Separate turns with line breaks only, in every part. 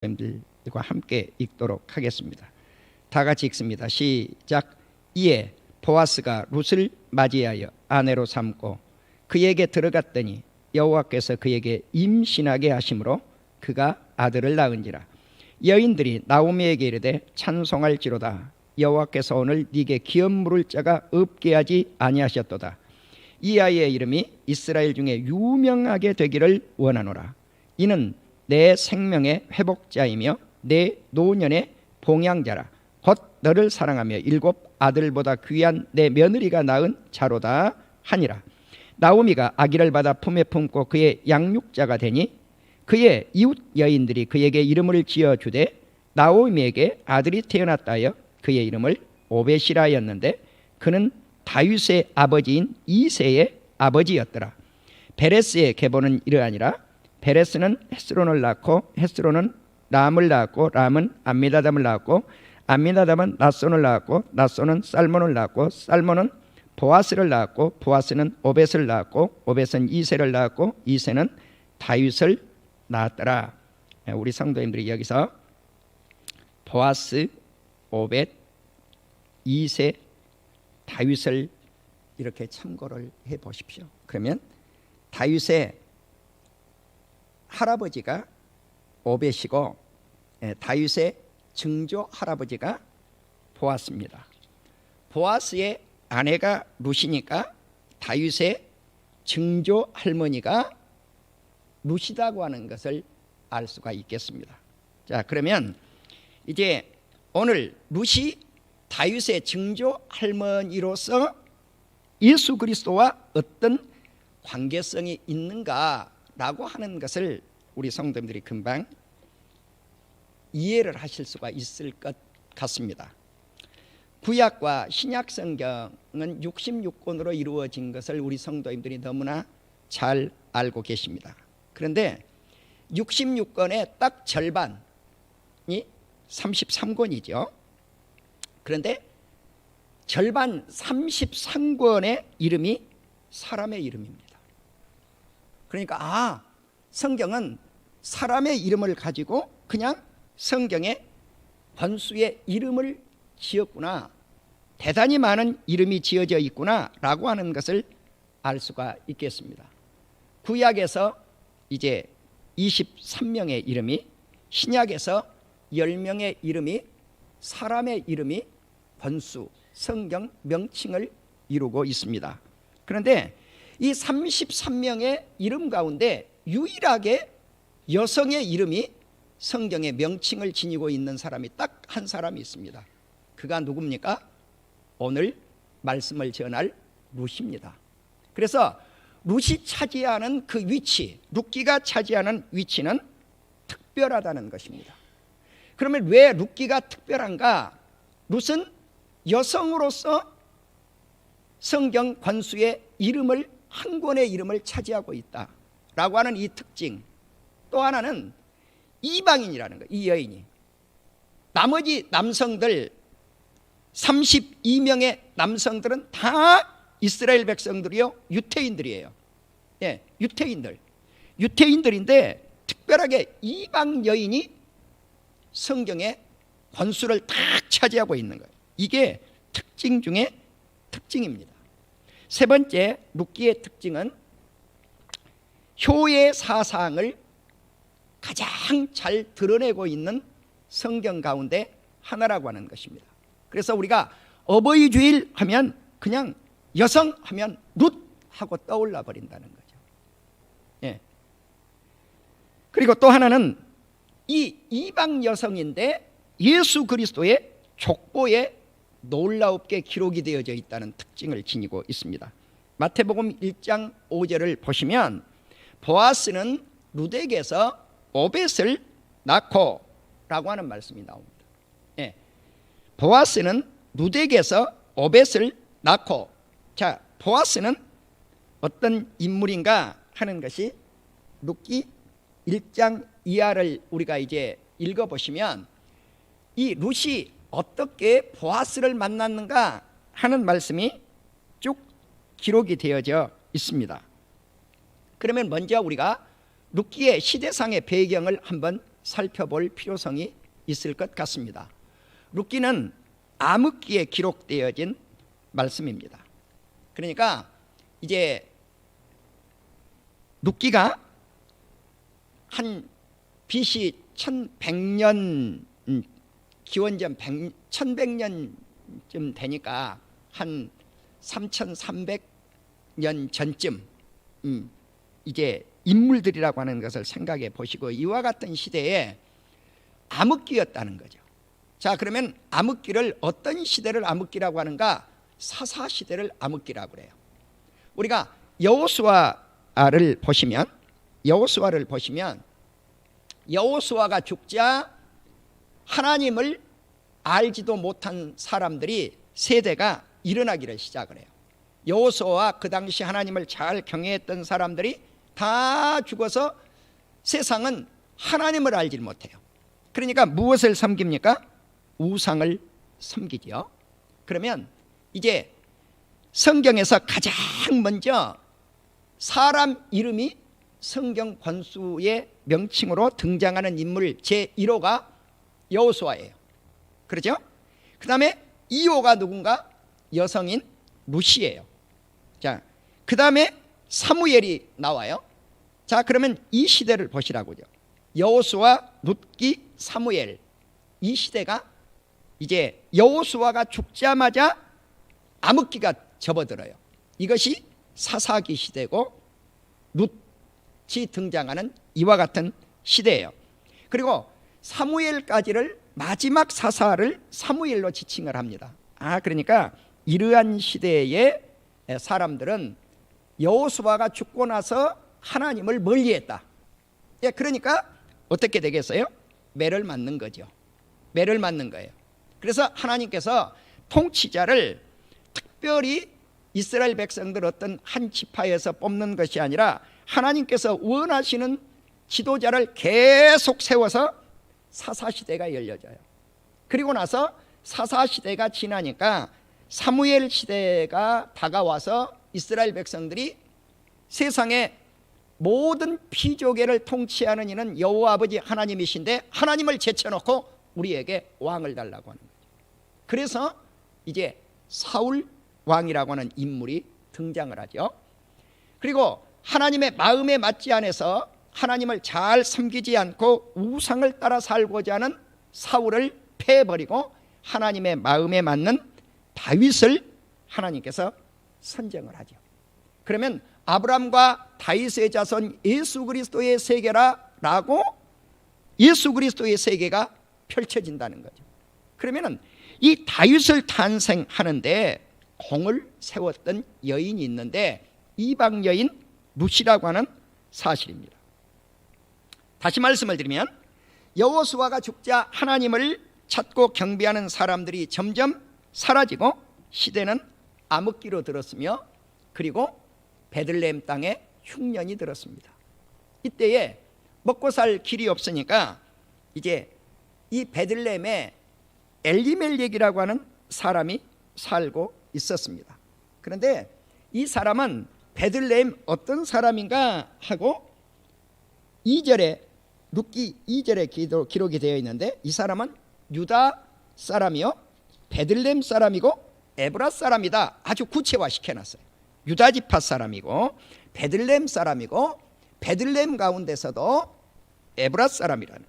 들과 함께 읽도록 하겠습니다. 다 같이 읽습니다. 시작. 이에 보아스가 룻을 맞이하여 아내로 삼고 그에게 들어갔더니 여호와께서 그에게 임신하게 하심으로 그가 아들을 낳은지라. 여인들이 나오미에게 이르되 찬송할지로다. 여호와께서 오늘 네게 기업 물을 자가 없게 하지 아니하셨도다. 이 아이의 이름이 이스라엘 중에 유명하게 되기를 원하노라. 이는 내 생명의 회복자이며 내 노년의 봉양자라. 곧 너를 사랑하며 7 아들보다 귀한 내 며느리가 낳은 자로다 하니라. 나오미가 아기를 받아 품에 품고 그의 양육자가 되니 그의 이웃 여인들이 그에게 이름을 지어주되 나오미에게 아들이 태어났다 하여 그의 이름을 오벳이라 하였는데 그는 다윗의 아버지인 이새의 아버지였더라. 베레스의 계보는 이러하니라. 베레스는 헤스론을 낳고 헤스론은 람을 낳았고 람은 암미나답을 낳았고 암미나답은 나손을 낳았고 나손은 살몬을 낳았고 살몬은 보아스를 낳았고 보아스는 오벳을 낳았고 오벳은 이새를 낳았고 이새는 다윗을 낳았더라. 우리 성도님들이 여기서 보아스, 오벳, 이새, 다윗을 이렇게 참고를 해 보십시오. 그러면 다윗의 할아버지가 오벳이고 다윗의 증조 할아버지가 보아스입니다. 보아스의 아내가 룻이니까 다윗의 증조 할머니가 룻이라고 하는 것을 알 수가 있겠습니다. 자, 그러면 이제 오늘 룻이 다윗의 증조 할머니로서 예수 그리스도와 어떤 관계성이 있는가라고 하는 것을 우리 성도님들이 금방 이해를 하실 수가 있을 것 같습니다. 구약과 신약 성경은 66권으로 이루어진 것을 우리 성도님들이 너무나 잘 알고 계십니다. 그런데 66권의 딱 절반이 33권이죠. 그런데 절반 33권의 이름이 사람의 이름입니다. 그러니까 성경은 사람의 이름을 가지고 그냥 성경에 권수의 이름을 지었구나, 대단히 많은 이름이 지어져 있구나 라고 하는 것을 알 수가 있겠습니다. 구약에서 이제 23명의 이름이, 신약에서 10명의 이름이, 사람의 이름이 권수, 성경 명칭을 이루고 있습니다. 그런데 이 33명의 이름 가운데 유일하게 여성의 이름이 성경의 명칭을 지니고 있는 사람이 딱 한 사람이 있습니다. 그가 누굽니까? 오늘 말씀을 전할 룻입니다. 그래서 룻이 차지하는 그 위치, 룻기가 차지하는 위치는 특별하다는 것입니다. 그러면 왜 룻기가 특별한가? 룻은 여성으로서 성경 권수의 이름을, 한 권의 이름을 차지하고 있다라고 하는 이 특징. 또 하나는 이방인이라는 거예요. 이 여인이. 나머지 남성들 32명의 남성들은 다 이스라엘 백성들이요, 유태인들이에요. 예, 유태인들인데 특별하게 이방 여인이 성경의 권수를 딱 차지하고 있는 거예요. 이게 특징 중에 특징입니다. 세 번째, 룻기의 특징은 효의 사상을 가장 잘 드러내고 있는 성경 가운데 하나라고 하는 것입니다. 그래서 우리가 어버이 주일 하면 그냥 여성 하면 룻 하고 떠올라 버린다는 거죠. 예. 그리고 또 하나는 이 이방 여성인데 예수 그리스도의 족보에 놀랍게 기록이 되어져 있다는 특징을 지니고 있습니다. 마태복음 1장 5절을 보시면 보아스는 룻에게서 오벳을 낳고 라고 하는 말씀이 나옵니다. 예. 보아스는 룻에게서 오벳을 낳고, 자, 보아스는 어떤 인물인가 하는 것이 룻기 1장 이하를 우리가 이제 읽어보시면 이 룻이 어떻게 보아스를 만났는가 하는 말씀이 쭉 기록이 되어져 있습니다. 그러면 먼저 우리가 룻기의 시대상의 배경을 한번 살펴볼 필요성이 있을 것 같습니다. 룻기는 암흑기에 기록되어진 말씀입니다. 그러니까 이제 룻기가 한 BC 1100년 기원전 1100년쯤 되니까 한 3300년 전쯤 이제 인물들이라고 하는 것을 생각해 보시고, 이와 같은 시대에 암흑기였다는 거죠. 자, 그러면 암흑기를 어떤 시대를 암흑기라고 하는가? 사사시대를 암흑기라고 그래요. 우리가 여호수아를 보시면 여호수아가 죽자 하나님을 알지도 못한 사람들이 세대가 일어나기를 시작을 해요. 여호수아와 그 당시 하나님을 잘 경외했던 사람들이 다 죽어서 세상은 하나님을 알지 못해요. 그러니까 무엇을 섬깁니까? 우상을 섬기죠. 그러면 이제 성경에서 가장 먼저 사람 이름이 성경 권수의 명칭으로 등장하는 인물 제1호가 여호수아예요. 그렇죠? 그 다음에 2호가 누군가? 여성인 룻이에요. 자, 그 다음에 사무엘이 나와요. 자, 그러면 이 시대를 보시라고요. 여호수아, 룻기, 사무엘. 이 시대가 이제 여호수아가 죽자마자 암흑기가 접어들어요. 이것이 사사기 시대고 룻이 등장하는 이와 같은 시대예요. 그리고 사무엘까지를 마지막 사사를 사무엘로 지칭을 합니다. 그러니까 이러한 시대의 사람들은 여호수아가 죽고 나서 하나님을 멀리했다. 그러니까 어떻게 되겠어요? 매를 맞는 거죠. 매를 맞는 거예요. 그래서 하나님께서 통치자를 특별히 이스라엘 백성들 어떤 한 지파에서 뽑는 것이 아니라 하나님께서 원하시는 지도자를 계속 세워서 사사시대가 열려져요. 그리고 나서 사사시대가 지나니까 사무엘 시대가 다가와서 이스라엘 백성들이 세상의 모든 피조계를 통치하는 이는 여호와 아버지 하나님이신데 하나님을 제쳐놓고 우리에게 왕을 달라고 하는 거죠. 그래서 이제 사울 왕이라고 하는 인물이 등장을 하죠. 그리고 하나님의 마음에 맞지 않아서 하나님을 잘 섬기지 않고 우상을 따라 살고자 하는 사울을 패해버리고 하나님의 마음에 맞는 다윗을 하나님께서 선정을 하죠. 그러면 아브람과 다윗의 자손 예수 그리스도의 세계라고 예수 그리스도의 세계가 펼쳐진다는 거죠. 그러면 이 다윗을 탄생하는데 공을 세웠던 여인이 있는데 이방 여인 룻이라고 하는 사실입니다. 다시 말씀을 드리면 여호수아가 죽자 하나님을 찾고 경배하는 사람들이 점점 사라지고 시대는 암흑기로 들었으며 그리고 베들레헴 땅에 흉년이 들었습니다. 이때에 먹고 살 길이 없으니까 이제 이 베들레헴에 엘리멜렉이라고 하는 사람이 살고 있었습니다. 그런데 이 사람은 베들레헴 어떤 사람인가 하고 2절에 룻기 2절에 기록이 되어 있는데 이 사람은 유다 사람이요 베들레헴 사람이고 에브라 사람이다. 아주 구체화시켜놨어요. 유다 지파 사람이고 베들레헴 사람이고 베들레헴 가운데서도 에브라 사람이라는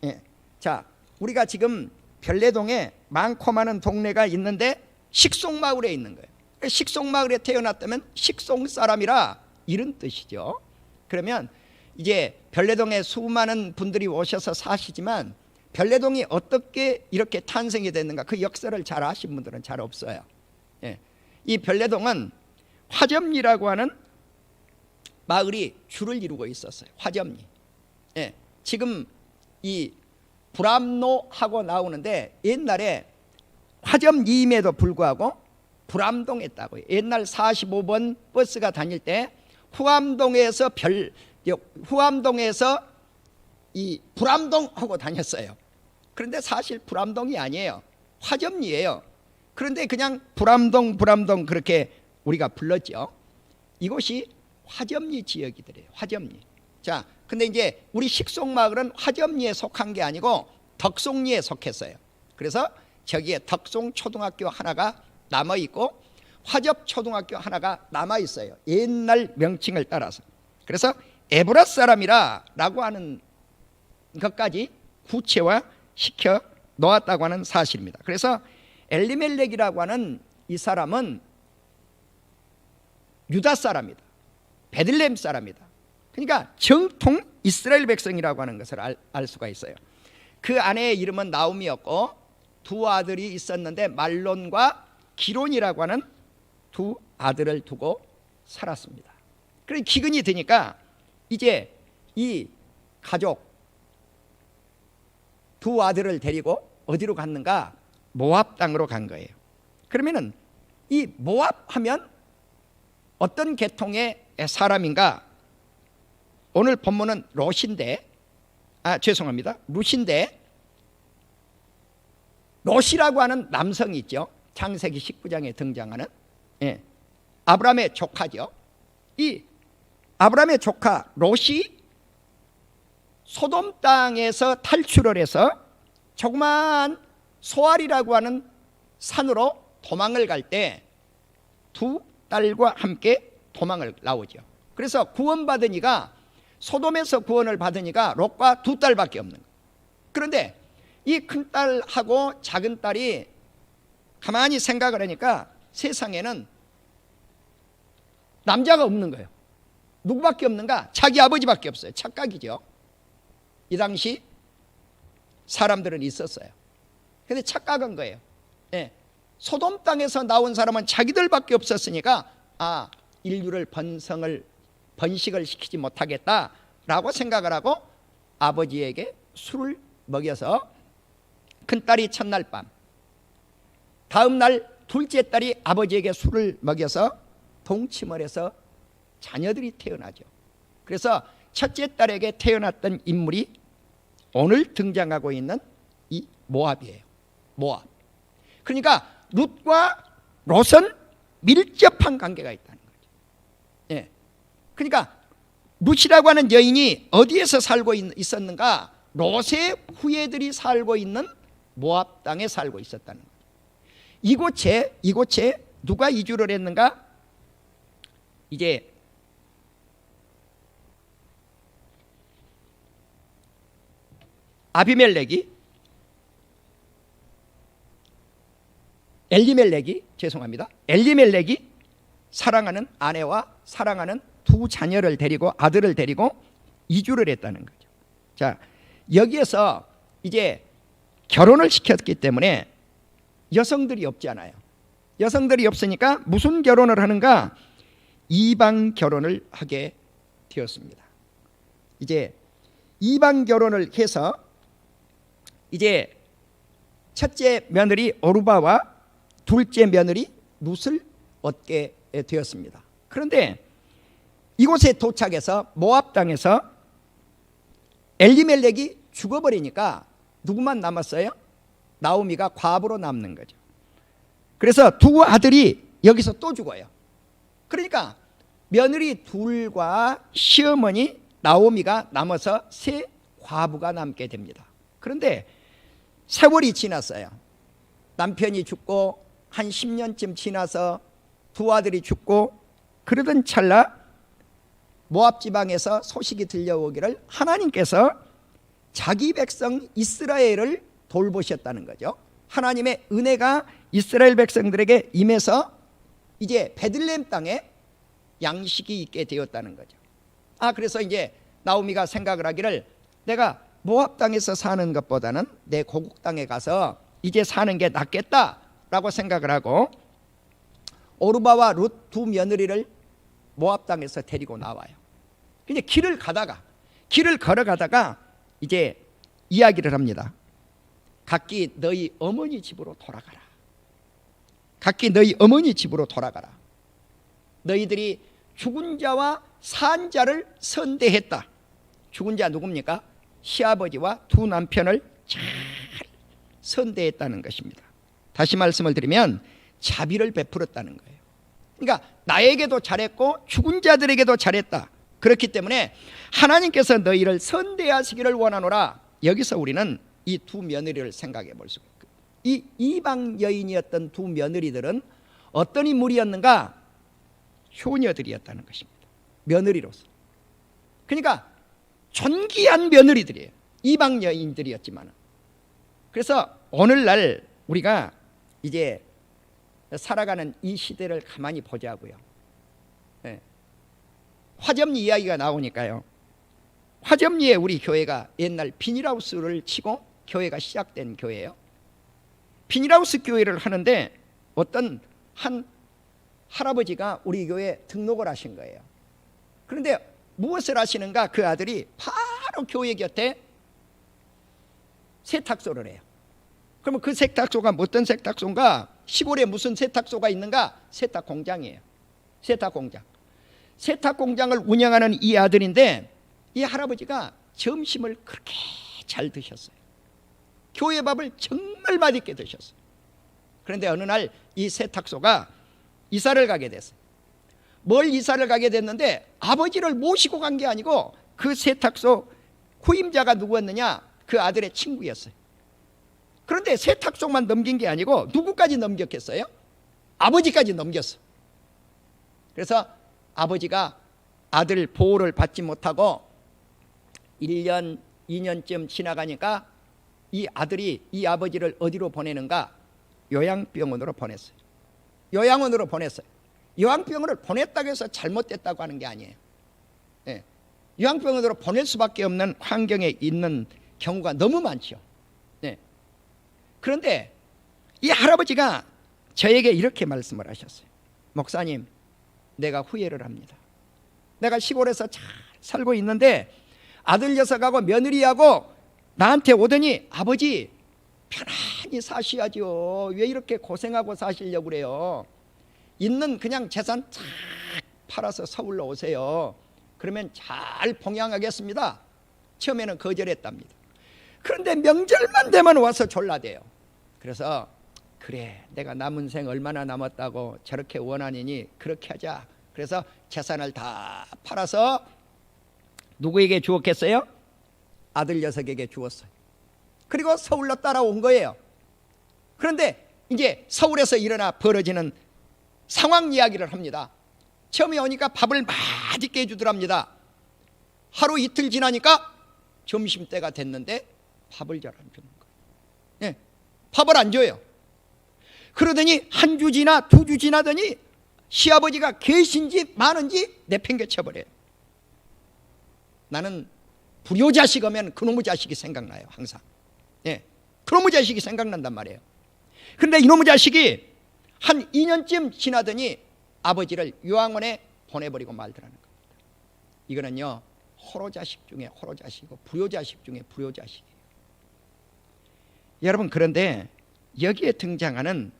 거죠. 자, 우리가 지금 별내동에 많고 많은 동네가 있는데 식송마을에 있는 거예요. 식송마을에 태어났다면 식송 사람이라 이런 뜻이죠. 그러면 이제 별내동에 수많은 분들이 오셔서 사시지만 별내동이 어떻게 이렇게 탄생이 됐는가 그 역사를 잘 아신 분들은 잘 없어요. 이 별내동은 화점리라고 하는 마을이 주를 이루고 있었어요. 화점리. 지금 이 불암로하고 나오는데 옛날에 화점리임에도 불구하고 불암동에 있다고요. 옛날 45번 버스가 다닐 때 후암동에서 이 불암동 하고 다녔어요. 그런데 사실 불암동이 아니에요. 화점리예요. 그런데 그냥 불암동 그렇게 우리가 불렀죠. 이곳이 화점리 지역이더래요. 화점리. 자, 근데 이제 우리 식송마을은 화점리에 속한 게 아니고 덕송리에 속했어요. 그래서 저기에 덕송초등학교 하나가 남아있고 화접초등학교 하나가 남아있어요. 옛날 명칭을 따라서. 그래서 에브라 사람이라고 하는 것까지 구체화시켜 놓았다고 하는 사실입니다. 그래서 엘리멜렉이라고 하는 이 사람은 유다 사람이다. 베들레헴 사람이다. 그러니까 정통 이스라엘 백성이라고 하는 것을 알 수가 있어요. 그 아내의 이름은 나오미였고 두 아들이 있었는데 말론과 기론이라고 하는 두 아들을 두고 살았습니다. 그래서 기근이 드니까 이제 이 가족 두 아들을 데리고 어디로 갔는가? 모압 땅으로 간 거예요. 그러면은 이 모압 하면 어떤 계통의 사람인가? 오늘 본문은 롯인데, 룻인데 롯이라고 하는 남성이 있죠. 창세기 19장에 등장하는 아브라함의 조카죠. 이 아브라함의 조카 롯이 소돔 땅에서 탈출을 해서 조그마한 소알이라고 하는 산으로 도망을 갈 때 두 딸과 함께 도망을 나오죠. 그래서 구원받은 이가 소돔에서 구원을 받으니까 롯과 두 딸밖에 없는 거예요. 그런데 이 큰 딸하고 작은 딸이 가만히 생각을 하니까 세상에는 남자가 없는 거예요. 누구밖에 없는가? 자기 아버지밖에 없어요. 착각이죠. 이 당시 사람들은 있었어요. 근데 착각한 거예요. 소돔 땅에서 나온 사람은 자기들밖에 없었으니까 인류를 번식을 시키지 못하겠다라고 생각을 하고 아버지에게 술을 먹여서 큰딸이 첫날 밤, 다음 날 둘째 딸이 아버지에게 술을 먹여서 동침을 해서 자녀들이 태어나죠. 그래서 첫째 딸에게 태어났던 인물이 오늘 등장하고 있는 이 모압이에요. 모압. 그러니까 룻과 롯은 밀접한 관계가 있다는 거죠. 그러니까 룻이라고 하는 여인이 어디에서 살고 있었는가? 롯의 후예들이 살고 있는 모압 땅에 살고 있었다는 거죠. 이곳에 누가 이주를 했는가? 이제 엘리멜렉이 사랑하는 아내와 사랑하는 두 자녀를 데리고 아들을 데리고 이주를 했다는 거죠. 자, 여기에서 이제 결혼을 시켰기 때문에 여성들이 없잖아요. 여성들이 없으니까 무슨 결혼을 하는가? 이방 결혼을 하게 되었습니다. 이제 이방 결혼을 해서 이제 첫째 며느리 오르바와 둘째 며느리 룻을 얻게 되었습니다. 그런데 이곳에 도착해서 모압 땅에서 엘리멜렉이 죽어버리니까 누구만 남았어요? 나오미가 과부로 남는 거죠. 그래서 두 아들이 여기서 또 죽어요. 그러니까 며느리 둘과 시어머니 나오미가 남아서 세 과부가 남게 됩니다. 그런데 세월이 지났어요. 남편이 죽고 한 10년쯤 지나서 두 아들이 죽고 그러던 찰나 모압 지방에서 소식이 들려오기를 하나님께서 자기 백성 이스라엘을 돌보셨다는 거죠. 하나님의 은혜가 이스라엘 백성들에게 임해서 이제 베들레헴 땅에 양식이 있게 되었다는 거죠. 그래서 이제 나오미가 생각을 하기를 내가 모압 땅에서 사는 것보다는 내 고국 땅에 가서 이제 사는 게 낫겠다라고 생각을 하고 오르바와 룻 두 며느리를 모압 땅에서 데리고 나와요. 근데 길을 걸어가다가 이제 이야기를 합니다. 각기 너희 어머니 집으로 돌아가라. 각기 너희 어머니 집으로 돌아가라. 너희들이 죽은 자와 산 자를 선대했다. 죽은 자 누굽니까? 시아버지와 두 남편을 잘 선대했다는 것입니다. 다시 말씀을 드리면 자비를 베풀었다는 거예요. 그러니까 나에게도 잘했고 죽은 자들에게도 잘했다. 그렇기 때문에 하나님께서 너희를 선대하시기를 원하노라. 여기서 우리는 이 두 며느리를 생각해 볼 수가 있고, 이 이방 여인이었던 두 며느리들은 어떤 인물이었는가? 효녀들이었다는 것입니다. 며느리로서. 그러니까 존귀한 며느리들이에요. 이방 여인들이었지만. 그래서 오늘날 우리가 이제 살아가는 이 시대를 가만히 보자고요. 네. 화점리 이야기가 나오니까요. 화점리에 우리 교회가 옛날 비닐하우스를 치고 교회가 시작된 교회예요. 비닐하우스 교회를 하는데 어떤 한 할아버지가 우리 교회에 등록을 하신 거예요. 그런데 무엇을 하시는가? 그 아들이 바로 교회 곁에 세탁소를 해요. 그러면 그 세탁소가 어떤 세탁소인가? 시골에 무슨 세탁소가 있는가? 세탁 공장이에요. 세탁 공장. 세탁 공장을 운영하는 이 아들인데, 이 할아버지가 점심을 그렇게 잘 드셨어요. 교회 밥을 정말 맛있게 드셨어요. 그런데 어느 날 이 세탁소가 이사를 가게 됐어요. 뭘 이사를 가게 됐는데, 아버지를 모시고 간 게 아니고 그 세탁소 후임자가 누구였느냐? 그 아들의 친구였어요. 그런데 세탁소만 넘긴 게 아니고 누구까지 넘겼겠어요? 아버지까지 넘겼어. 그래서 아버지가 아들 보호를 받지 못하고 1년, 2년쯤 지나가니까 이 아들이 이 아버지를 어디로 보내는가? 요양병원으로 보냈어요. 요양원으로 보냈어요. 요양병원을 보냈다고 해서 잘못됐다고 하는 게 아니에요. 네. 요양병원으로 보낼 수밖에 없는 환경에 있는 경우가 너무 많죠. 네. 그런데 이 할아버지가 저에게 이렇게 말씀을 하셨어요. 목사님, 내가 후회를 합니다. 내가 시골에서 잘 살고 있는데 아들 녀석하고 며느리하고 나한테 오더니, 아버지 편안히 사셔야죠. 왜 이렇게 고생하고 사시려고 그래요? 있는 그냥 재산 쫙 팔아서 서울로 오세요. 그러면 잘 봉양하겠습니다. 처음에는 거절했답니다. 그런데 명절만 되면 와서 졸라대요. 그래서 그래, 내가 남은 생 얼마나 남았다고 저렇게 원하느니 그렇게 하자. 그래서 재산을 다 팔아서 누구에게 주었겠어요? 아들 녀석에게 주었어요. 그리고 서울로 따라온 거예요. 그런데 이제 서울에서 일어나 벌어지는 상황 이야기를 합니다. 처음에 오니까 밥을 맛있게 해주더랍니다. 하루 이틀 지나니까 점심때가 됐는데 밥을 잘 안 주는 거예요. 네, 밥을 안 줘요. 그러더니 한 주 지나 두 주 지나더니 시아버지가 계신지 마는지 내팽개쳐버려요. 나는 불효자식 오면 그놈의 자식이 생각나요. 항상. 예, 그놈의 자식이 생각난단 말이에요. 그런데 이놈의 자식이 한 2년쯤 지나더니 아버지를 요양원에 보내버리고 말더라는 겁니다. 이거는요, 호로자식 중에 호로자식이고 불효자식 중에 불효자식이에요. 여러분, 그런데 여기에 등장하는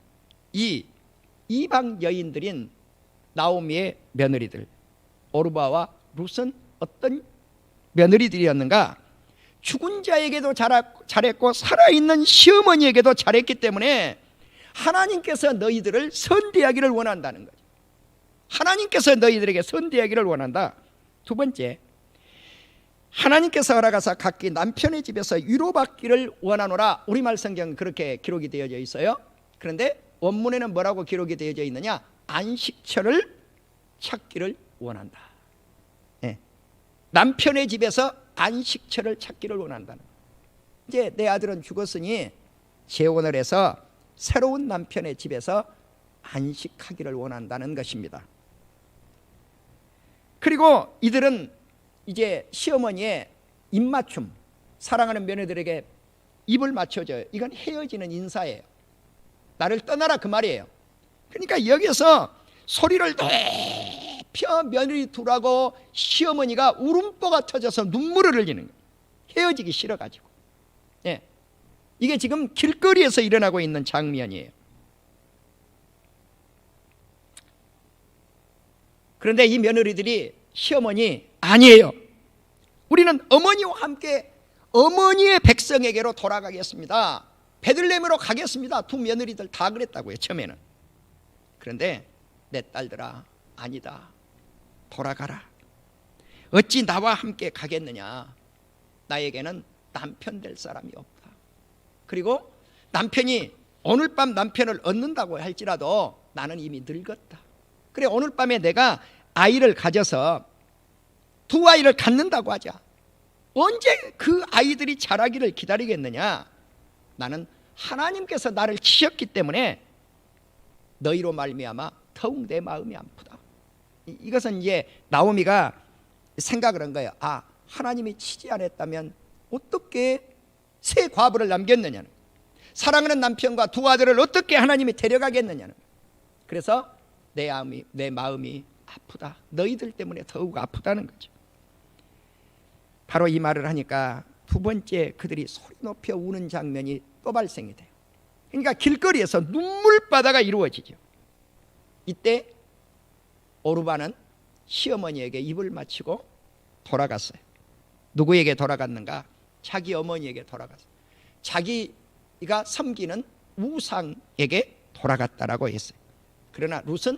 이 이방 여인들인 나오미의 며느리들 오르바와 룻은 어떤 며느리들이었는가? 죽은 자에게도 잘했고 살아있는 시어머니에게도 잘했기 때문에 하나님께서 너희들을 선대하기를 원한다는 거죠. 하나님께서 너희들에게 선대하기를 원한다. 두 번째, 하나님께서 허락하사 각기 남편의 집에서 위로받기를 원하노라. 우리말 성경은 그렇게 기록이 되어져 있어요. 그런데 원문에는 뭐라고 기록이 되어져 있느냐? 안식처를 찾기를 원한다. 네. 남편의 집에서 안식처를 찾기를 원한다는 거예요. 이제 내 아들은 죽었으니 재혼을 해서 새로운 남편의 집에서 안식하기를 원한다는 것입니다. 그리고 이들은 이제 시어머니의 입맞춤, 사랑하는 며느들에게 입을 맞춰줘요. 이건 헤어지는 인사예요. 나를 떠나라 그 말이에요. 그러니까 여기서 소리를 높여 며느리 둘하고 시어머니가 울음보가 터져서 눈물을 흘리는 거예요. 헤어지기 싫어가지고. 예. 이게 지금 길거리에서 일어나고 있는 장면이에요. 그런데 이 며느리들이 시어머니 아니에요. 우리는 어머니와 함께 어머니의 백성에게로 돌아가겠습니다. 베들레헴으로 가겠습니다. 두 며느리들 다 그랬다고요, 처음에는. 그런데 내 딸들아, 아니다. 돌아가라. 어찌 나와 함께 가겠느냐. 나에게는 남편 될 사람이 없다. 그리고 남편이 오늘 밤 남편을 얻는다고 할지라도 나는 이미 늙었다. 그래, 오늘 밤에 내가 아이를 가져서 두 아이를 갖는다고 하자. 언제 그 아이들이 자라기를 기다리겠느냐. 나는 하나님께서 나를 치셨기 때문에 너희로 말미암아 더욱 내 마음이 아프다. 이것은 이제 나오미가 생각을 한 거예요. 아, 하나님이 치지 않았다면 어떻게 세 과부를 남겼느냐는, 사랑하는 남편과 두 아들을 어떻게 하나님이 데려가겠느냐는. 그래서 내 마음이 아프다. 너희들 때문에 더욱 아프다는 거죠. 바로 이 말을 하니까 두 번째 그들이 소리 높여 우는 장면이 또 발생이 돼요. 그러니까 길거리에서 눈물바다가 이루어지죠. 이때 오르바는 시어머니에게 입을 맞추고 돌아갔어요. 누구에게 돌아갔는가? 자기 어머니에게 돌아갔어요. 자기가 섬기는 우상에게 돌아갔다라고 했어요. 그러나 룻은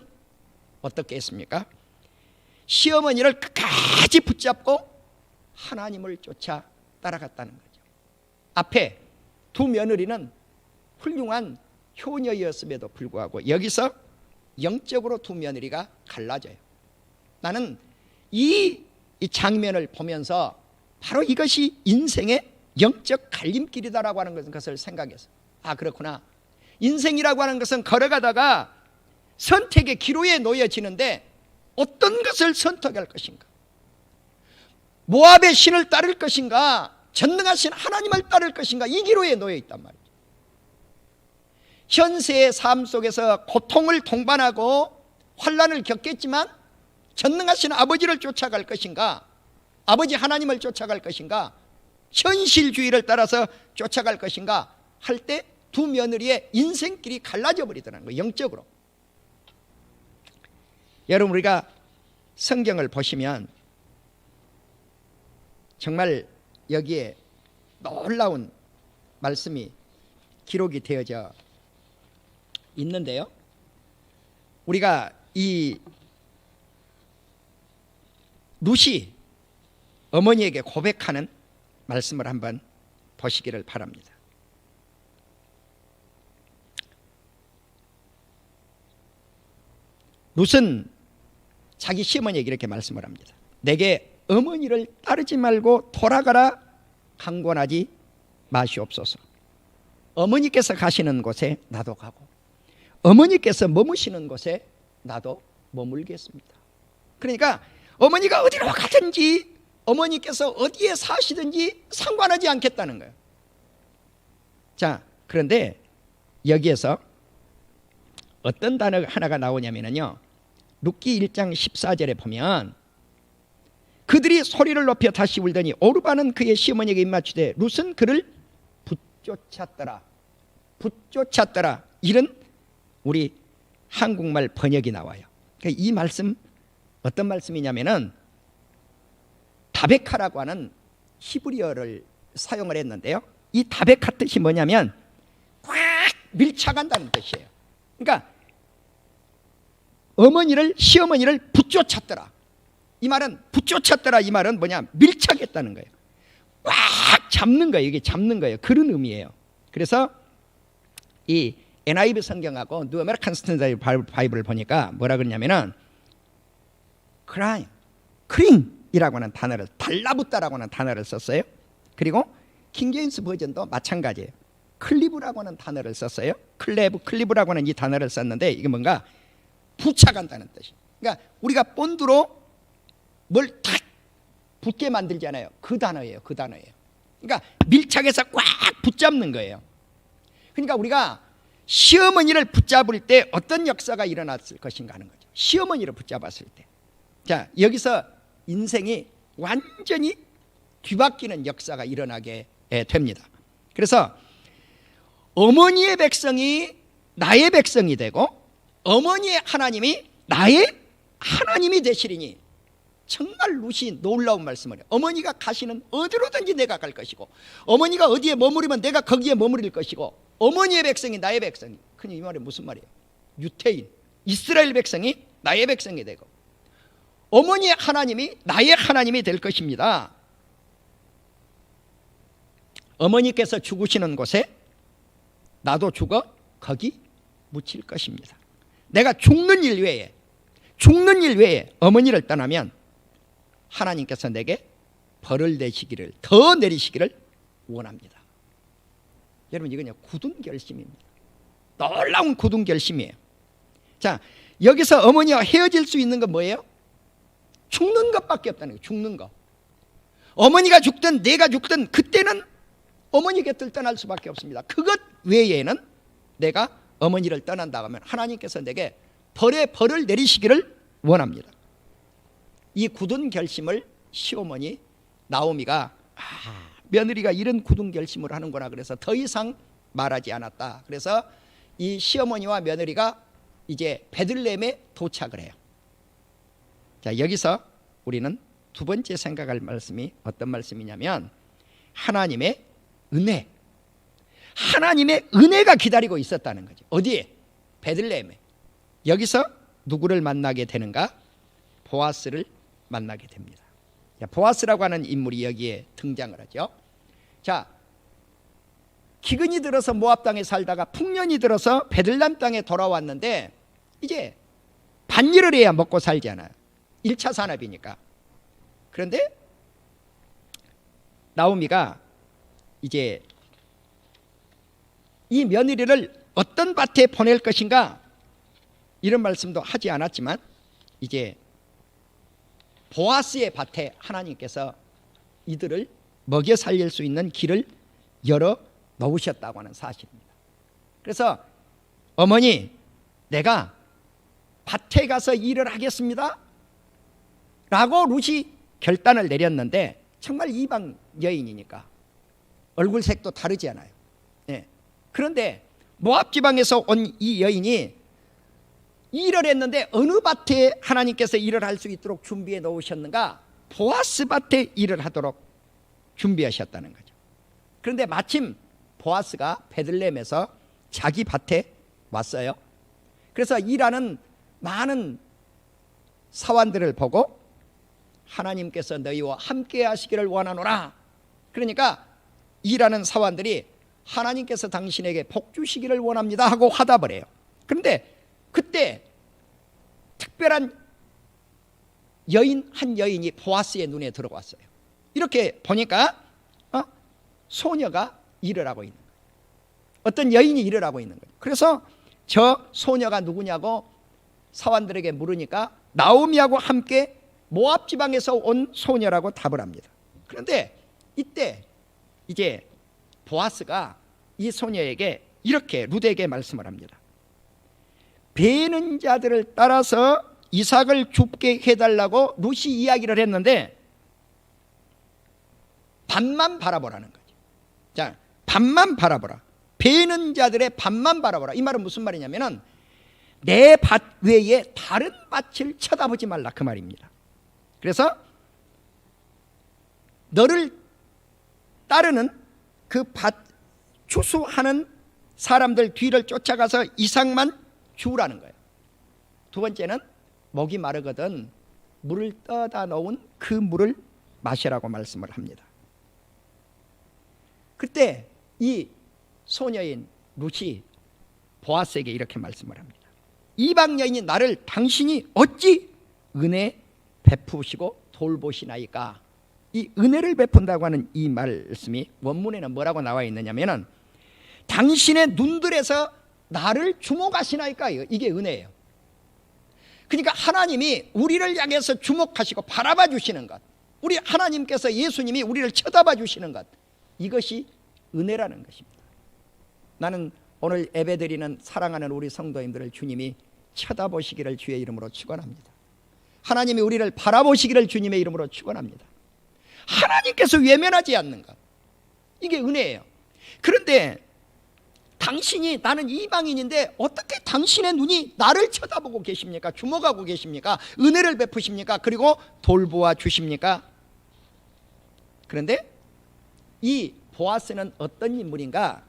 어떻게 했습니까? 시어머니를 끝까지 붙잡고 하나님을 쫓아 따라갔다는 거죠. 앞에 두 며느리는 훌륭한 효녀였음에도 불구하고 여기서 영적으로 두 며느리가 갈라져요. 나는 이 장면을 보면서 바로 이것이 인생의 영적 갈림길이다라고 하는 것을 생각했어요. 아, 그렇구나. 인생이라고 하는 것은 걸어가다가 선택의 기로에 놓여지는데 어떤 것을 선택할 것인가? 모압의 신을 따를 것인가? 전능하신 하나님을 따를 것인가? 이 기로에 놓여 있단 말이죠. 현세의 삶 속에서 고통을 동반하고 환난을 겪겠지만 전능하신 아버지를 쫓아갈 것인가? 아버지 하나님을 쫓아갈 것인가? 현실주의를 따라서 쫓아갈 것인가? 할 때 두 며느리의 인생길이 갈라져 버리더라는 거예요. 영적으로. 여러분, 우리가 성경을 보시면 정말 여기에 놀라운 말씀이 기록이 되어져 있는데요. 우리가 이 룻이 어머니에게 고백하는 말씀을 한번 보시기를 바랍니다. 룻은 자기 시어머니에게 이렇게 말씀을 합니다. 내게 어머니를 따르지 말고 돌아가라 강권하지 마시옵소서. 어머니께서 가시는 곳에 나도 가고 어머니께서 머무시는 곳에 나도 머물겠습니다. 그러니까 어머니가 어디로 가든지 어머니께서 어디에 사시든지 상관하지 않겠다는 거예요. 자, 그런데 여기에서 어떤 단어 하나가 나오냐면요, 룻기 1장 14절에 보면 그들이 소리를 높여 다시 울더니 오르바는 그의 시어머니에게 입맞추되 룻은 그를 붙쫓았더라. 이런 우리 한국말 번역이 나와요. 그러니까 이 말씀 어떤 말씀이냐면은 다베카라고 하는 히브리어를 사용을 했는데요, 이 다베카 뜻이 뭐냐면 꽉 밀착한다는 뜻이에요. 그러니까 시어머니를 붙쫓았더라. 이 말은 붙쫓았더라. 이 말은 뭐냐? 밀착했다는 거예요. 꽉 잡는 거예요. 이게 잡는 거예요. 그런 의미예요. 그래서 이 NIV 성경하고 뉴 아메리칸 스탠다드 바이블을 보니까 뭐라 그러냐면은 크링이라고 하는 단어를, 달라붙다라고 하는 단어를 썼어요. 그리고 킹제임스 버전도 마찬가지예요. 클리브라고 하는 단어를 썼어요. 클리브라고 하는 이 단어를 썼는데 이게 뭔가 부착한다는 뜻이. 그러니까 우리가 본드로 뭘 탁 붙게 만들잖아요. 그 단어예요. 그 단어예요. 그러니까 밀착해서 꽉 붙잡는 거예요. 그러니까 우리가 시어머니를 붙잡을 때 어떤 역사가 일어났을 것인가 하는 거죠. 시어머니를 붙잡았을 때. 자, 여기서 인생이 완전히 뒤바뀌는 역사가 일어나게 됩니다. 그래서 어머니의 백성이 나의 백성이 되고 어머니의 하나님이 나의 하나님이 되시리니, 정말 룻이 놀라운 말씀을 해요. 어머니가 가시는 어디로든지 내가 갈 것이고 어머니가 어디에 머무르면 내가 거기에 머무를 것이고 어머니의 백성이 나의 백성이. 그냥 이 말이 무슨 말이에요? 유태인 이스라엘 백성이 나의 백성이 되고 어머니의 하나님이 나의 하나님이 될 것입니다. 어머니께서 죽으시는 곳에 나도 죽어 거기 묻힐 것입니다. 내가 죽는 일 외에 어머니를 떠나면 하나님께서 내게 벌을 내시기를, 더 내리시기를 원합니다. 여러분, 이건 굳은 결심입니다. 놀라운 굳은 결심이에요. 자, 여기서 어머니와 헤어질 수 있는 건 뭐예요? 죽는 것밖에 없다는 거예요. 죽는 것. 어머니가 죽든 내가 죽든 그때는 어머니 곁을 떠날 수밖에 없습니다. 그것 외에는 내가 어머니를 떠난다고 하면 하나님께서 내게 벌을 내리시기를 원합니다. 이 굳은 결심을 시어머니 나오미가 며느리가 이런 굳은 결심을 하는구나, 그래서 더 이상 말하지 않았다. 그래서 이 시어머니와 며느리가 이제 베들레헴에 도착을 해요. 자, 여기서 우리는 두 번째 생각할 말씀이 어떤 말씀이냐면 하나님의 은혜. 하나님의 은혜가 기다리고 있었다는 거죠. 어디에? 베들레헴에. 여기서 누구를 만나게 되는가? 보아스를 만나게 됩니다. 자, 보아스라고 하는 인물이 여기에 등장을 하죠. 자, 기근이 들어서 모압 땅에 살다가 풍년이 들어서 베들레헴 땅에 돌아왔는데 이제 반일을 해야 먹고 살잖아요. 1차 산업이니까. 그런데 나오미가 이제 이 며느리를 어떤 밭에 보낼 것인가 이런 말씀도 하지 않았지만 이제 보아스의 밭에 하나님께서 이들을 먹여 살릴 수 있는 길을 열어 놓으셨다고 하는 사실입니다. 그래서 어머니, 내가 밭에 가서 일을 하겠습니다 라고 룻이 결단을 내렸는데 정말 이방 여인이니까 얼굴색도 다르지 않아요. 네. 그런데 모압 지방에서 온 이 여인이 일을 했는데 어느 밭에 하나님께서 일을 할 수 있도록 준비해 놓으셨는가? 보아스 밭에 일을 하도록 준비하셨다는 거죠. 그런데 마침 보아스가 베들레헴에서 자기 밭에 왔어요. 그래서 일하는 많은 사환들을 보고 하나님께서 너희와 함께 하시기를 원하노라. 그러니까 일하는 사환들이 하나님께서 당신에게 복 주시기를 원합니다 하고 화답을 해요. 그런데 그때 특별한 여인 한 여인이 보아스의 눈에 들어왔어요. 이렇게 보니까 소녀가 일을 하고 있는 거예요. 어떤 여인이 일을 하고 있는 거예요. 그래서 저 소녀가 누구냐고 사환들에게 물으니까 나오미하고 함께 모압 지방에서 온 소녀라고 답을 합니다. 그런데 이때 이제 보아스가 이 소녀에게 이렇게 룻에게 말씀을 합니다. 베는 자들을 따라서 이삭을 줍게 해달라고 룻이 이야기를 했는데 반만 바라보라는 거죠. 자, 반만 바라보라. 베는 자들의 반만 바라보라. 이 말은 무슨 말이냐면은 내 밭 외에 다른 밭을 쳐다보지 말라, 그 말입니다. 그래서 너를 따르는 그 밭 추수하는 사람들 뒤를 쫓아가서 이삭만 주우라는 거예요. 두 번째는 목이 마르거든 물을 떠다 놓은 그 물을 마시라고 말씀을 합니다. 그때 이 소녀인 룻이 보아스에게 이렇게 말씀을 합니다. 이방 여인이 나를 당신이 어찌 은혜 베푸시고 돌보시나이까. 이 은혜를 베푼다고 하는 이 말씀이 원문에는 뭐라고 나와 있느냐면은 당신의 눈들에서 나를 주목하시나이까. 이게 은혜예요. 그러니까 하나님이 우리를 향해서 주목하시고 바라봐 주시는 것, 우리 하나님께서 예수님이 우리를 쳐다봐 주시는 것, 이것이 은혜라는 것입니다. 나는 오늘 예배드리는 사랑하는 우리 성도님들을 주님이 쳐다보시기를 주의 이름으로 축원합니다. 하나님이 우리를 바라보시기를 주님의 이름으로 축원합니다. 하나님께서 외면하지 않는 것, 이게 은혜예요. 그런데 당신이, 나는 이방인인데 어떻게 당신의 눈이 나를 쳐다보고 계십니까? 주목하고 계십니까? 은혜를 베푸십니까? 그리고 돌보아 주십니까? 그런데 이 보아스는 어떤 인물인가?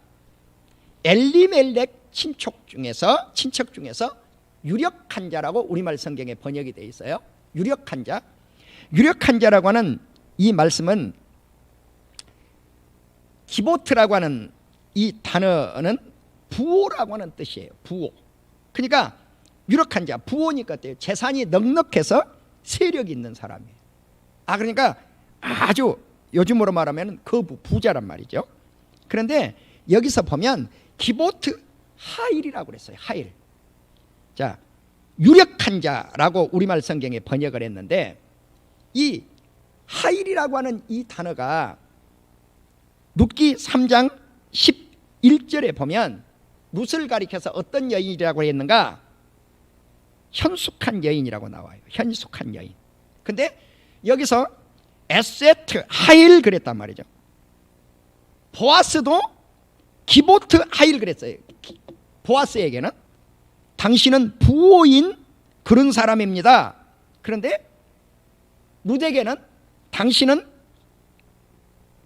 엘리멜렉 친척 중에서 유력한 자라고 우리말 성경에 번역이 되어 있어요. 유력한 자. 유력한 자라고 하는 이 말씀은 기보트라고 하는 이 단어는 부호라고 하는 뜻이에요. 부호. 그러니까 유력한 자, 부호니까 어때요? 재산이 넉넉해서 세력이 있는 사람이에요. 그러니까 아주 요즘으로 말하면 거부, 부자란 말이죠. 그런데 여기서 보면 기보트 하일이라고 그랬어요. 하일. 자, 유력한 자라고 우리말 성경에 번역을 했는데 이 하일이라고 하는 이 단어가 룻기 3장 11절에 보면 룻을 가리켜서 어떤 여인이라고 했는가? 현숙한 여인이라고 나와요. 현숙한 여인. 근데 여기서 에세트 하일 그랬단 말이죠. 보아스도 기보트 하일 그랬어요. 보아스에게는 당신은 부호인 그런 사람입니다. 그런데 룻에게는 당신은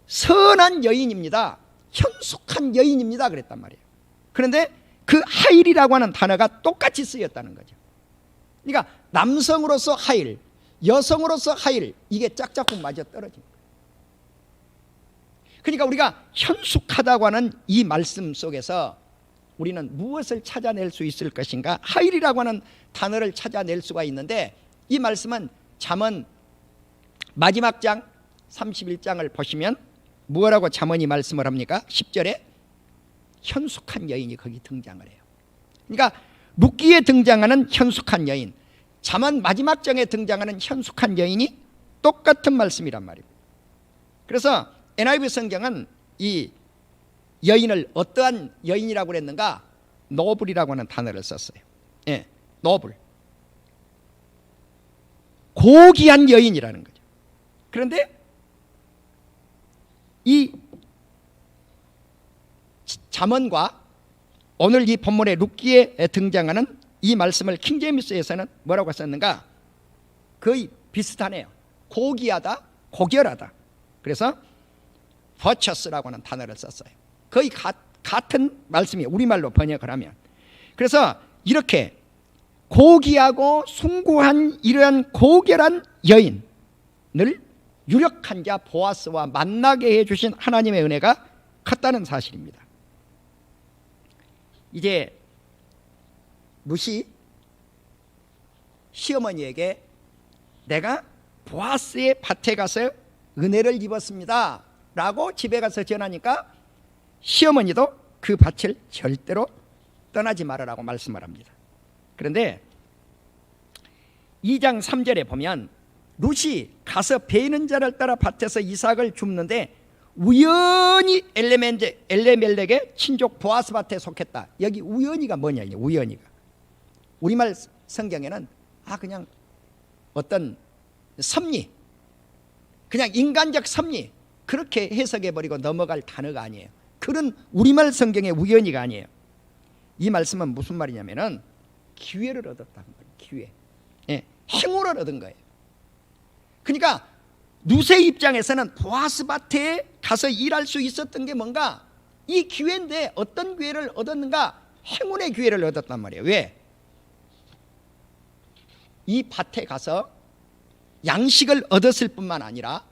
선한 여인입니다. 현숙한 여인입니다. 그랬단 말이에요. 그런데 그 하일이라고 하는 단어가 똑같이 쓰였다는 거죠. 그러니까 남성으로서 하일, 여성으로서 하일, 이게 짝짝꿍 맞아 떨어진 거예요. 그러니까 우리가 현숙하다고 하는 이 말씀 속에서 우리는 무엇을 찾아낼 수 있을 것인가? 하일이라고 하는 단어를 찾아낼 수가 있는데 이 말씀은 잠언 마지막 장 31장을 보시면 뭐라고 잠언이 말씀을 합니까? 10절에 현숙한 여인이 거기 등장을 해요. 그러니까 룻기에 등장하는 현숙한 여인, 잠언 마지막 장에 등장하는 현숙한 여인이 똑같은 말씀이란 말입니다. 그래서 NIV 성경은 이 여인을 어떠한 여인이라고 그랬는가? 노블이라고 하는 단어를 썼어요. 예, 노블. 고귀한 여인이라는 거죠. 그런데 이 잠언과 오늘 이 본문의 룻기에 등장하는 이 말씀을 킹제임스에서는 뭐라고 썼는가? 거의 비슷하네요. 고귀하다, 고결하다. 그래서 virtuous라고 하는 단어를 썼어요. 거의 같은 말씀이에요. 우리말로 번역을 하면. 그래서 이렇게 고귀하고 숭고한 이러한 고결한 여인을 유력한 자 보아스와 만나게 해주신 하나님의 은혜가 컸다는 사실입니다. 이제 룻이 시어머니에게 내가 보아스의 밭에 가서 은혜를 입었습니다 라고 집에 가서 전하니까 시어머니도 그 밭을 절대로 떠나지 말으라고 말씀을 합니다. 그런데 2장 3절에 보면 룻이 가서 베는 자를 따라 밭에서 이삭을 줍는데 우연히 엘레멜렉의 친족 보아스 밭에 속했다. 여기 우연히가 뭐냐? 우연히가 우리말 성경에는 그냥 어떤 섭리, 그냥 인간적 섭리 그렇게 해석해버리고 넘어갈 단어가 아니에요. 그런 우리말 성경의 우연히가 아니에요. 이 말씀은 무슨 말이냐면은 기회를 얻었다는 거예요. 기회. 예, 행운을 얻은 거예요. 그러니까 룻의 입장에서는 보아스 밭에 가서 일할 수 있었던 게 뭔가 이 기회인데 어떤 기회를 얻었는가? 행운의 기회를 얻었단 말이에요. 왜? 이 밭에 가서 양식을 얻었을 뿐만 아니라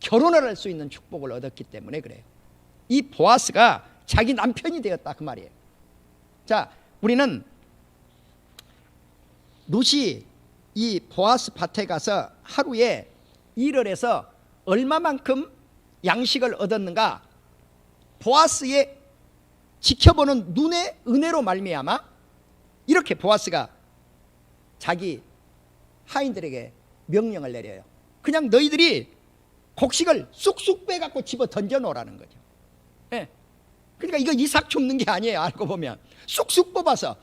결혼을 할 수 있는 축복을 얻었기 때문에 그래요. 이 보아스가 자기 남편이 되었다 그 말이에요. 자, 우리는 룻이 이 보아스 밭에 가서 하루에 일을 해서 얼마만큼 양식을 얻었는가? 보아스의 지켜보는 눈의 은혜로 말미암아 이렇게 보아스가 자기 하인들에게 명령을 내려요. 그냥 너희들이 곡식을 쑥쑥 빼갖고 집어 던져 놓으라는 거죠. 예. 그러니까 이거 이삭 줍는 게 아니에요. 알고 보면 쑥쑥 뽑아서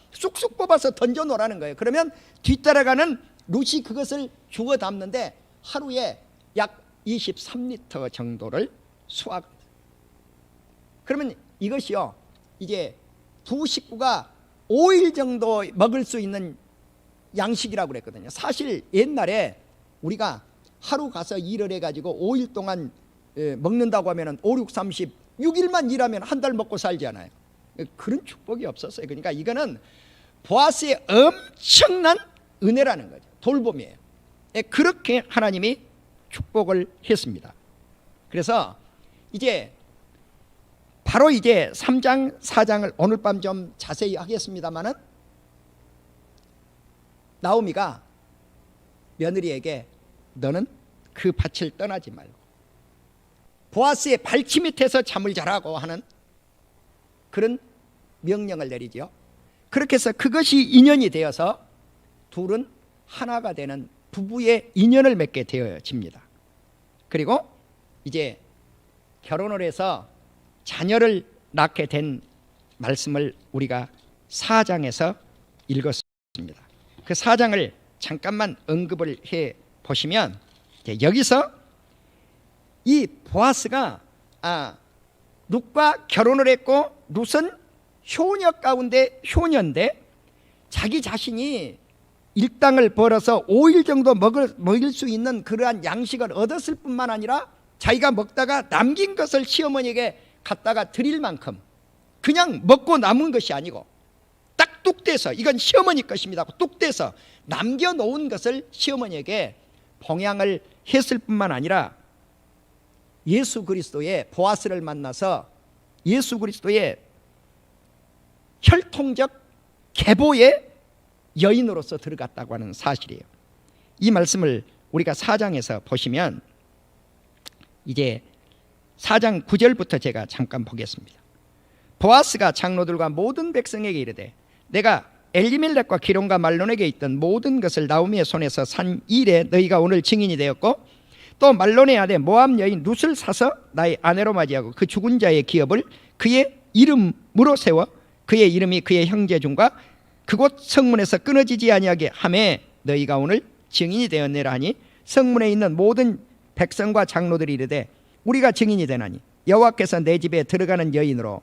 던져 놓으라는 거예요. 그러면 뒤따라가는 룻이 그것을 주워 담는데 하루에 약 23리터 정도를 수확. 그러면 이것이요 이제 두 식구가 5일 정도 먹을 수 있는 양식이라고 그랬거든요. 사실 옛날에 우리가 하루 가서 일을 해가지고 5일 동안 먹는다고 하면 5, 6, 30, 6일만 일하면 한 달 먹고 살잖아요. 그런 축복이 없었어요. 그러니까 이거는 보아스의 엄청난 은혜라는 거죠. 돌봄이에요. 그렇게 하나님이 축복을 했습니다. 그래서 이제 바로 이제 3장 4장을 오늘 밤 좀 자세히 하겠습니다마는, 나오미가 며느리에게 너는 그 밭을 떠나지 말고 보아스의 발치 밑에서 잠을 자라고 하는 그런 명령을 내리죠. 그렇게 해서 그것이 인연이 되어서 둘은 하나가 되는 부부의 인연을 맺게 되어집니다. 그리고 이제 결혼을 해서 자녀를 낳게 된 말씀을 우리가 4장에서 읽었습니다. 그 4장을 잠깐만 언급을 해 보시면, 여기서 이 보아스가 룻과 결혼을 했고, 룻은 효녀 가운데 효녀인데 자기 자신이 일당을 벌어서 5일 정도 먹일 수 있는 그러한 양식을 얻었을 뿐만 아니라 자기가 먹다가 남긴 것을 시어머니에게 갖다가 드릴 만큼, 그냥 먹고 남은 것이 아니고 딱 뚝 떼서 이건 시어머니 것입니다 하고 뚝 떼서 남겨놓은 것을 시어머니에게 봉양을 했을 뿐만 아니라 예수 그리스도의 보아스를 만나서 예수 그리스도의 혈통적 계보의 여인으로서 들어갔다고 하는 사실이에요. 이 말씀을 우리가 4장에서 보시면, 이제 4장 9절부터 제가 잠깐 보겠습니다. 보아스가 장로들과 모든 백성에게 이르되 내가 엘리멜렉과 기론과 말론에게 있던 모든 것을 나오미의 손에서 산 일에 너희가 오늘 증인이 되었고, 또 말론의 아내 모압 여인 룻을 사서 나의 아내로 맞이하고 그 죽은 자의 기업을 그의 이름으로 세워 그의 이름이 그의 형제 중과 그곳 성문에서 끊어지지 아니하게 하매 너희가 오늘 증인이 되었느라 하니, 성문에 있는 모든 백성과 장로들이 이르되 우리가 증인이 되나니 여호와께서 내 집에 들어가는 여인으로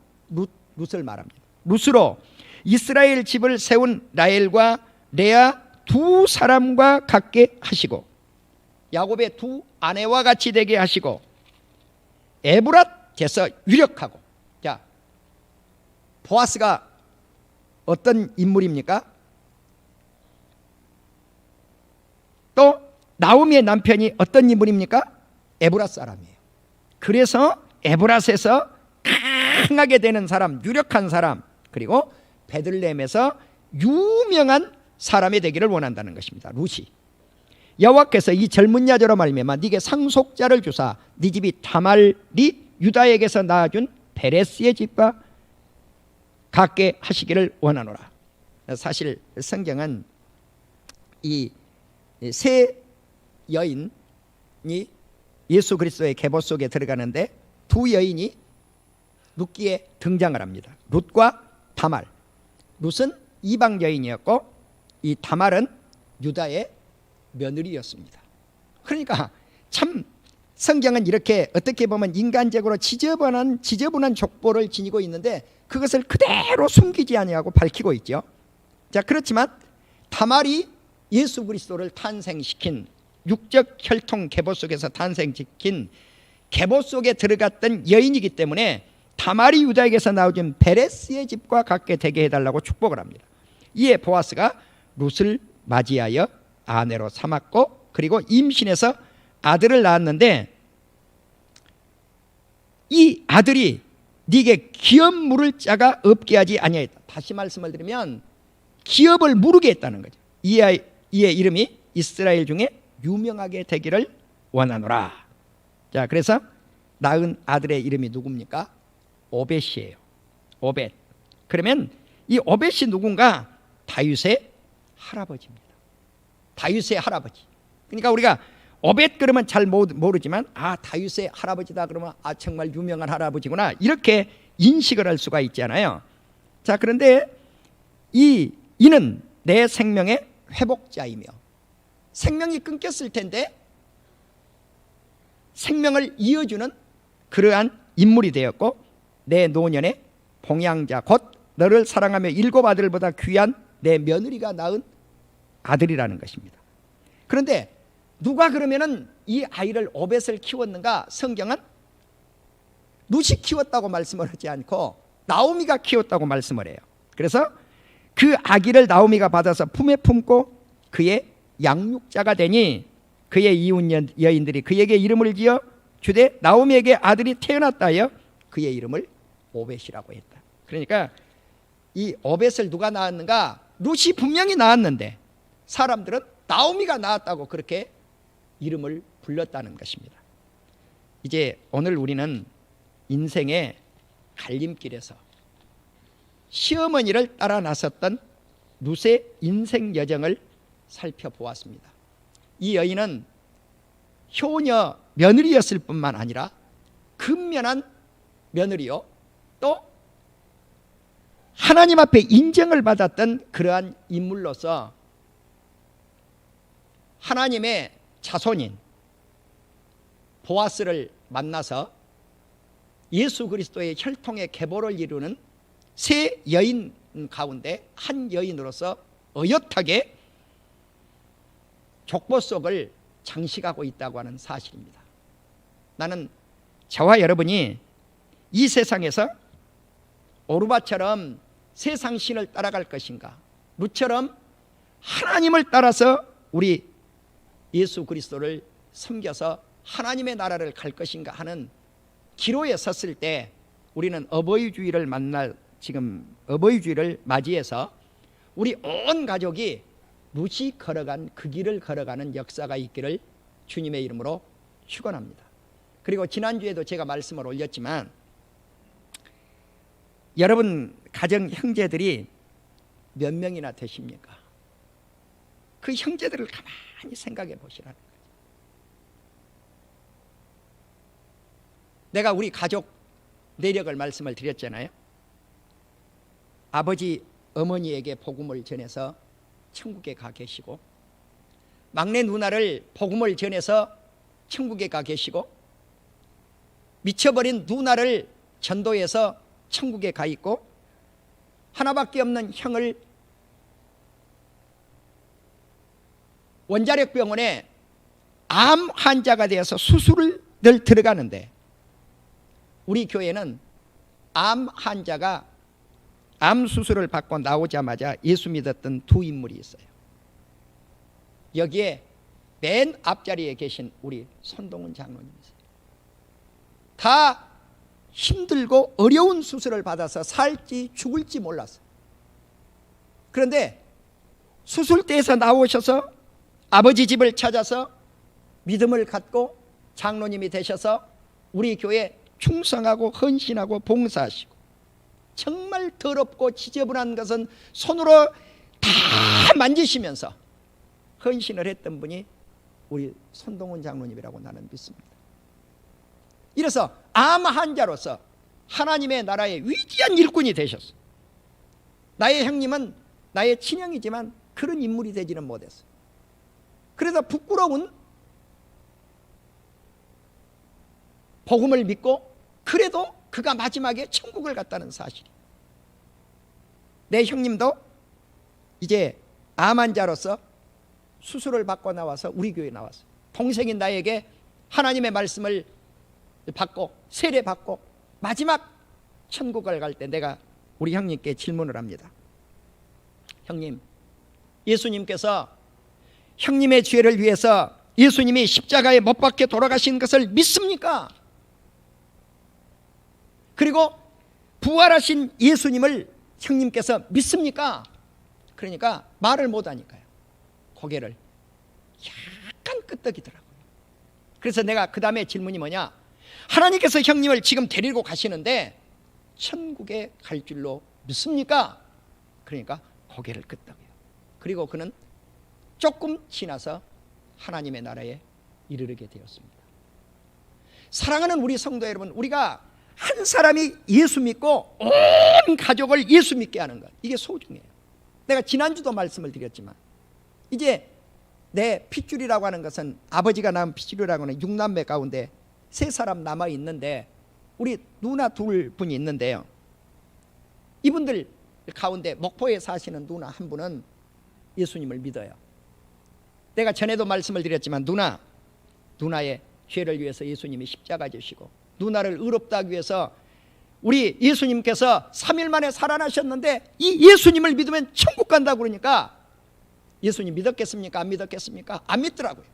룻을 말합니다. 룻으로 이스라엘 집을 세운 라헬과 레아 두 사람과 같게 하시고 야곱의 두 아내와 같이 되게 하시고 에브랏에서 유력하고. 자, 보아스가 어떤 인물입니까? 또 나오미의 남편이 어떤 인물입니까? 에브랏 사람이에요. 그래서 에브랏에서 강하게 되는 사람, 유력한 사람, 그리고 베들레헴에서 유명한 사람이 되기를 원한다는 것입니다. 룻이. 여호와께서 이 젊은 여자로 말미암아 네게 상속자를 주사 네 집이 다말이 유다에게서 낳아준 베레스의 집과 같게 하시기를 원하노라. 사실 성경은 이 세 여인이 예수 그리스도의 계보 속에 들어가는데 두 여인이 룻기에 등장을 합니다. 룻과 다말. 룻은 이방 여인이었고 이 다말은 유다의 며느리였습니다. 그러니까 참 성경은 이렇게 어떻게 보면 인간적으로 지저분한 족보를 지니고 있는데 그것을 그대로 숨기지 아니하고 밝히고 있죠. 자, 그렇지만 다말이 예수 그리스도를 탄생시킨 육적 혈통 계보 속에서 탄생시킨 계보 속에 들어갔던 여인이기 때문에 다말이 유다에게서 나오진 베레스의 집과 같게 되게 해달라고 축복을 합니다. 이에 보아스가 룻을 맞이하여 아내로 삼았고 그리고 임신해서 아들을 낳았는데 이 아들이 네게 기업 물을 자가 없게 하지 아니하였다. 다시 말씀을 드리면 기업을 무르게 했다는 거죠. 이의 이름이 이스라엘 중에 유명하게 되기를 원하노라. 자, 그래서 낳은 아들의 이름이 누굽니까? 오벳이에요. 오벳. 그러면 이 오벳이 누군가? 다윗의 할아버지입니다. 다윗의 할아버지. 그러니까 우리가 오벳 그러면 잘 모르지만 다윗의 할아버지다 그러면 정말 유명한 할아버지구나 이렇게 인식을 할 수가 있잖아요. 자, 그런데 이는 내 생명의 회복자이며 생명이 끊겼을 텐데 생명을 이어주는 그러한 인물이 되었고 내 노년의 봉양자 곧 너를 사랑하며 7 아들보다 귀한 내 며느리가 낳은 아들이라는 것입니다. 그런데 누가 그러면은 이 아이를 오벳을 키웠는가? 성경은 룻이 키웠다고 말씀을 하지 않고 나오미가 키웠다고 말씀을 해요. 그래서 그 아기를 나오미가 받아서 품에 품고 그의 양육자가 되니 그의 이웃 여인들이 그에게 이름을 지어 주되 나오미에게 아들이 태어났다 하여 그의 이름을 오벳이라고 했다. 그러니까 이 오벳을 누가 낳았는가? 룻이 분명히 낳았는데 사람들은 나오미가 낳았다고 그렇게 이름을 불렀다는 것입니다. 이제 오늘 우리는 인생의 갈림길에서 시어머니를 따라 나섰던 룻의 인생 여정을 살펴보았습니다. 이 여인은 효녀 며느리였을 뿐만 아니라 근면한 며느리요, 또 하나님 앞에 인정을 받았던 그러한 인물로서 하나님의 자손인 보아스를 만나서 예수 그리스도의 혈통의 계보를 이루는 세 여인 가운데 한 여인으로서 어엿하게 족보 속을 장식하고 있다고 하는 사실입니다. 나는 저와 여러분이 이 세상에서 오르바처럼 세상 신을 따라갈 것인가, 룻처럼 하나님을 따라서 우리 예수 그리스도를 섬겨서 하나님의 나라를 갈 것인가 하는 기로에 섰을 때 우리는 어버이주의를 지금 어버이주의를 맞이해서 우리 온 가족이 룻이 걸어간 그 길을 걸어가는 역사가 있기를 주님의 이름으로 축원합니다. 그리고 지난주에도 제가 말씀을 올렸지만 여러분 가정 형제들이 몇 명이나 되십니까? 그 형제들을 가만히 생각해 보시라는 거죠. 내가 우리 가족 내력을 말씀을 드렸잖아요. 아버지 어머니에게 복음을 전해서 천국에 가 계시고, 막내 누나를 복음을 전해서 천국에 가 계시고, 미쳐버린 누나를 전도해서 천국에 가 있고, 하나밖에 없는 형을 원자력병원에 암 환자가 되어서 수술을 들어가는데, 우리 교회는 암 환자가 암 수술을 받고 나오자마자 예수 믿었던 두 인물이 있어요. 여기에 맨 앞자리에 계신 우리 손동훈 장로님이세요. 다 힘들고 어려운 수술을 받아서 살지 죽을지 몰랐어요. 그런데 수술대에서 나오셔서 아버지 집을 찾아서 믿음을 갖고 장로님이 되셔서 우리 교회 충성하고 헌신하고 봉사하시고, 정말 더럽고 지저분한 것은 손으로 다 만지시면서 헌신을 했던 분이 우리 손동훈 장로님이라고 나는 믿습니다. 이래서 암 환자로서 하나님의 나라의 위대한 일꾼이 되셨어요. 나의 형님은 나의 친형이지만 그런 인물이 되지는 못했어요. 그래서 부끄러운 복음을 믿고, 그래도 그가 마지막에 천국을 갔다는 사실이. 내 형님도 이제 암 환자로서 수술을 받고 나와서 우리 교회에 나왔어요. 동생인 나에게 하나님의 말씀을 받고 세례 받고 마지막 천국을 갈 때 내가 우리 형님께 질문을 합니다. 형님, 예수님께서 형님의 죄를 위해서 예수님이 십자가에 못 박혀 돌아가신 것을 믿습니까? 그리고 부활하신 예수님을 형님께서 믿습니까? 그러니까 말을 못하니까요. 고개를 약간 끄덕이더라고요. 그래서 내가 그 다음에 질문이 뭐냐, 하나님께서 형님을 지금 데리고 가시는데 천국에 갈 줄로 믿습니까? 그러니까 고개를 끄덕여요. 그리고 그는 조금 지나서 하나님의 나라에 이르게 되었습니다. 사랑하는 우리 성도 여러분, 우리가 한 사람이 예수 믿고 온 가족을 예수 믿게 하는 것, 이게 소중해요. 내가 지난주도 말씀을 드렸지만 이제 내 핏줄이라고 하는 것은, 아버지가 낳은 핏줄이라고 하는 6남매 가운데 3사람 남아 있는데 우리 누나 2분이 있는데요. 이분들 가운데 목포에 사시는 누나 한 분은 예수님을 믿어요. 내가 전에도 말씀을 드렸지만 누나의 죄를 위해서 예수님이 십자가 지시고, 누나를 의롭다 하기 위해서 우리 예수님께서 3일 만에 살아나셨는데 이 예수님을 믿으면 천국 간다고 그러니까 예수님 믿었겠습니까? 안 믿었겠습니까? 안 믿더라고요.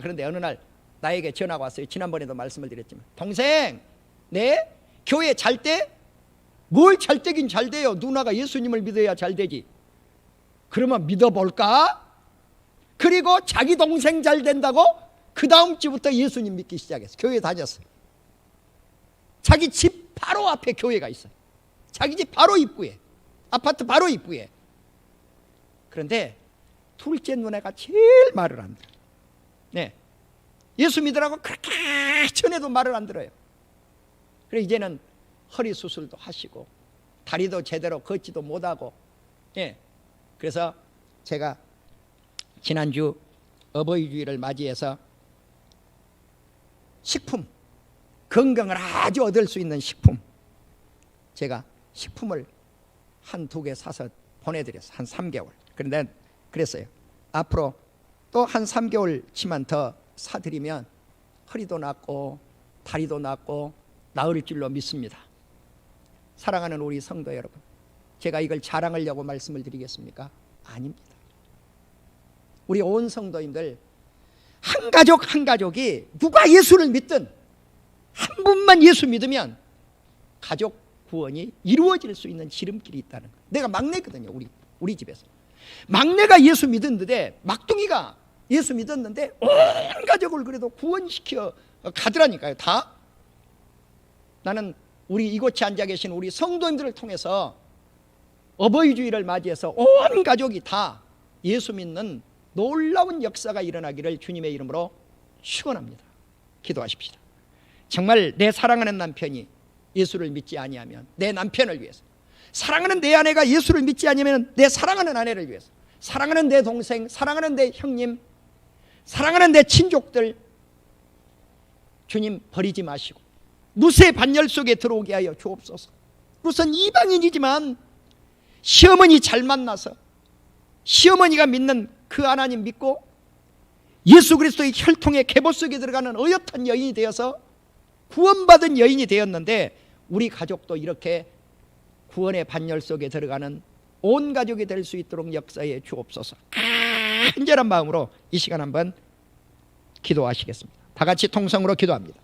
그런데 어느 날 나에게 전화가 왔어요. 지난번에도 말씀을 드렸지만, 동생, 네? 교회 잘 때? 뭘 잘 되긴 잘 돼요. 누나가 예수님을 믿어야 잘 되지. 그러면 믿어볼까? 그리고 자기 동생 잘 된다고 그 다음 주부터 예수님 믿기 시작했어. 교회 다녔어. 자기 집 바로 앞에 교회가 있어. 자기 집 바로 입구에, 아파트 바로 입구에. 그런데 둘째 누나가 제일 말을 안 들어. 네, 예수 믿으라고 그렇게 전해도 말을 안 들어요. 그래 이제는 허리 수술도 하시고 다리도 제대로 걷지도 못하고. 예, 그래서 제가 지난주 어버이 주일을 맞이해서 식품, 건강을 아주 얻을 수 있는 식품, 제가 식품을 한두 개 사서 보내드렸어요. 한 3개월. 그런데 그랬어요. 앞으로 또 한 3개월치만 더 사드리면 허리도 낫고 다리도 낫고 나을 줄로 믿습니다. 사랑하는 우리 성도 여러분, 제가 이걸 자랑하려고 말씀을 드리겠습니까? 아닙니다. 우리 온 성도님들 한 가족 한 가족이 누가 예수를 믿든 한 분만 예수 믿으면 가족 구원이 이루어질 수 있는 지름길이 있다는 거예요. 내가 막내거든요. 우리 집에서 막내가 예수 믿었는데, 막둥이가 예수 믿었는데 온 가족을 그래도 구원시켜 가더라니까요. 다. 나는 우리 이곳에 앉아 계신 우리 성도님들을 통해서 어버이 주일을 맞이해서 온 가족이 다 예수 믿는 놀라운 역사가 일어나기를 주님의 이름으로 축원합니다. 기도하십시다. 정말 내 사랑하는 남편이 예수를 믿지 아니하면 내 남편을 위해서, 사랑하는 내 아내가 예수를 믿지 아니하면 내 사랑하는 아내를 위해서, 사랑하는 내 동생, 사랑하는 내 형님, 사랑하는 내 친족들, 주님 버리지 마시고 룻의 반열 속에 들어오게 하여 주옵소서. 룻은 이방인이지만 시어머니 잘 만나서 시어머니가 믿는 그 하나님 믿고 예수 그리스도의 혈통의 계보 속에 들어가는 어엿한 여인이 되어서 구원받은 여인이 되었는데, 우리 가족도 이렇게 구원의 반열 속에 들어가는 온 가족이 될 수 있도록 역사해 주옵소서. 간절한 마음으로 이 시간 한번 기도하시겠습니다. 다 같이 통성으로 기도합니다.